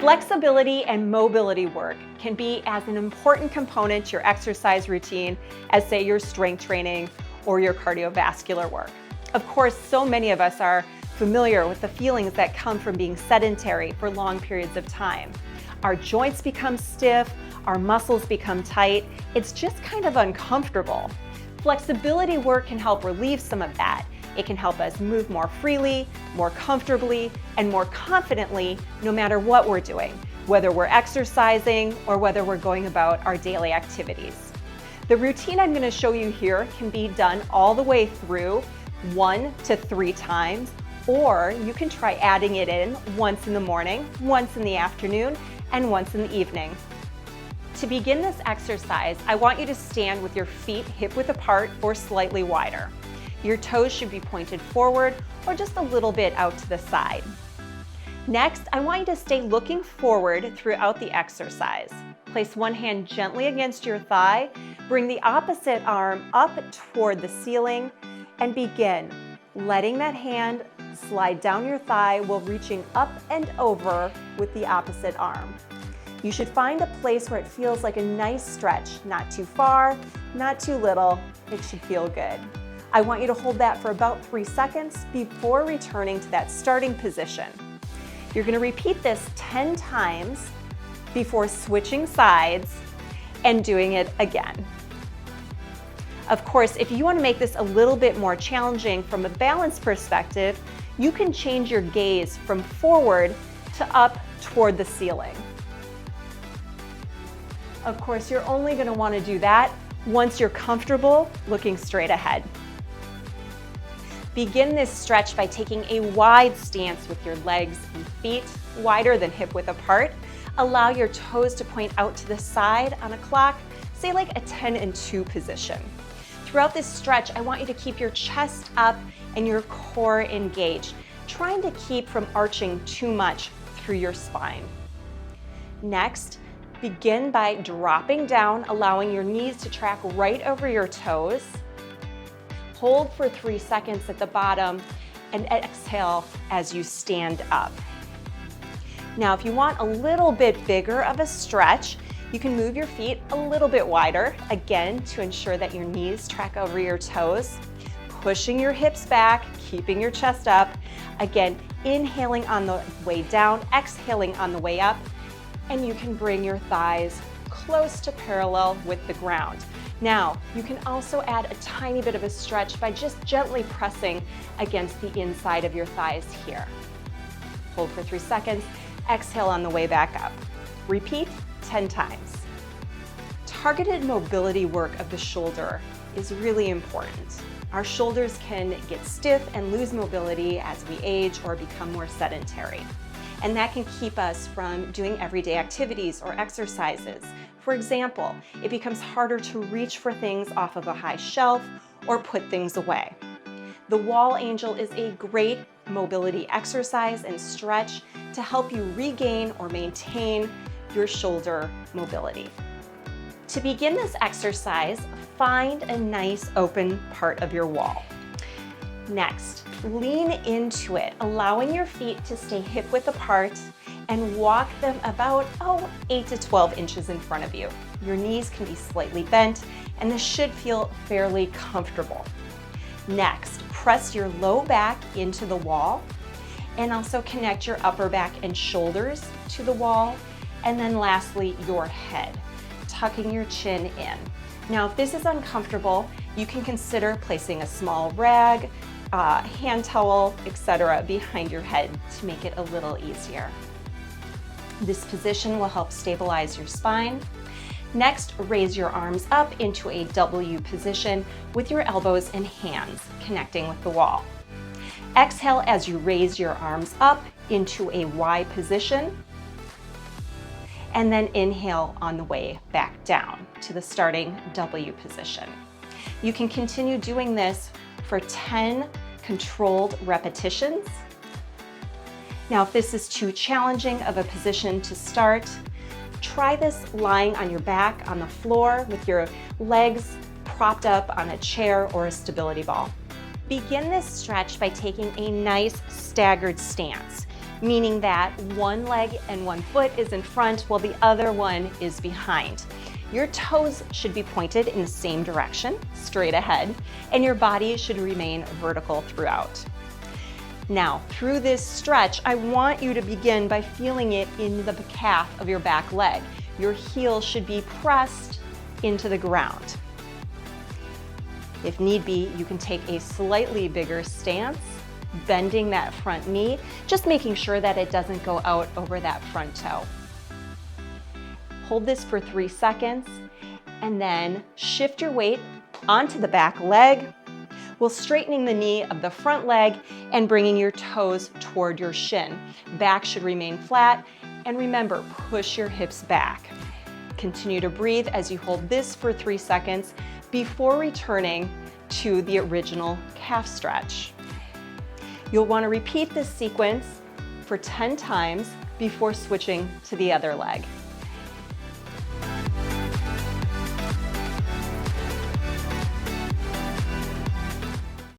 Flexibility and mobility work can be as an important component to your exercise routine as, say, your strength training or your cardiovascular work. Of course, so many of us are familiar with the feelings that come from being sedentary for long periods of time. Our joints become stiff, our muscles become tight. It's just kind of uncomfortable. Flexibility work can help relieve some of that. It can help us move more freely, more comfortably, and more confidently no matter what we're doing, whether we're exercising or whether we're going about our daily activities. The routine I'm going to show you here can be done all the way through 1 to 3 times, or you can try adding it in once in the morning, once in the afternoon, and once in the evening. To begin this exercise, I want you to stand with your feet hip-width apart or slightly wider. Your toes should be pointed forward or just a little bit out to the side. Next, I want you to stay looking forward throughout the exercise. Place one hand gently against your thigh, bring the opposite arm up toward the ceiling, and begin letting that hand slide down your thigh while reaching up and over with the opposite arm. You should find a place where it feels like a nice stretch, not too far, not too little. It should feel good. I want you to hold that for about 3 seconds before returning to that starting position. You're going to repeat this 10 times before switching sides and doing it again. Of course, if you want to make this a little bit more challenging from a balance perspective, you can change your gaze from forward to up toward the ceiling. Of course, you're only going to want to do that once you're comfortable looking straight ahead. Begin this stretch by taking a wide stance with your legs and feet wider than hip-width apart. Allow your toes to point out to the side on a clock, say like a 10 and 2 position. Throughout this stretch, I want you to keep your chest up and your core engaged, trying to keep from arching too much through your spine. Next, begin by dropping down, allowing your knees to track right over your toes. Hold for 3 seconds at the bottom and exhale as you stand up. Now, if you want a little bit bigger of a stretch, you can move your feet a little bit wider, again, to ensure that your knees track over your toes, pushing your hips back, keeping your chest up. Again, inhaling on the way down, exhaling on the way up, and you can bring your thighs close to parallel with the ground. Now, you can also add a tiny bit of a stretch by just gently pressing against the inside of your thighs here. Hold for 3 seconds, exhale on the way back up. Repeat 10 times. Targeted mobility work of the shoulder is really important. Our shoulders can get stiff and lose mobility as we age or become more sedentary. And that can keep us from doing everyday activities or exercises. For example, it becomes harder to reach for things off of a high shelf or put things away. The wall angel is a great mobility exercise and stretch to help you regain or maintain your shoulder mobility. To begin this exercise, find a nice open part of your wall. Next, lean into it, allowing your feet to stay hip-width apart and walk them about 8 to 12 inches in front of you. Your knees can be slightly bent, and this should feel fairly comfortable. Next, press your low back into the wall and also connect your upper back and shoulders to the wall. And then lastly, your head, tucking your chin in. Now, if this is uncomfortable, you can consider placing a small rag, hand towel, etc. behind your head to make it a little easier. This position will help stabilize your spine. Next, raise your arms up into a W position with your elbows and hands connecting with the wall. Exhale as you raise your arms up into a Y position, and then inhale on the way back down to the starting W position. You can continue doing this for 10 controlled repetitions. Now, if this is too challenging of a position to start, try this lying on your back on the floor with your legs propped up on a chair or a stability ball. Begin this stretch by taking a nice staggered stance. meaning that one leg and one foot is in front while the other one is behind. Your toes should be pointed in the same direction, straight ahead, and your body should remain vertical throughout. Now, through this stretch, I want you to begin by feeling it in the calf of your back leg. Your heel should be pressed into the ground. If need be, you can take a slightly bigger stance, bending that front knee, just making sure that it doesn't go out over that front toe. Hold this for 3 seconds, and then shift your weight onto the back leg while straightening the knee of the front leg and bringing your toes toward your shin. Back should remain flat, and remember, push your hips back. Continue to breathe as you hold this for 3 seconds before returning to the original calf stretch. You'll want to repeat this sequence for 10 times before switching to the other leg.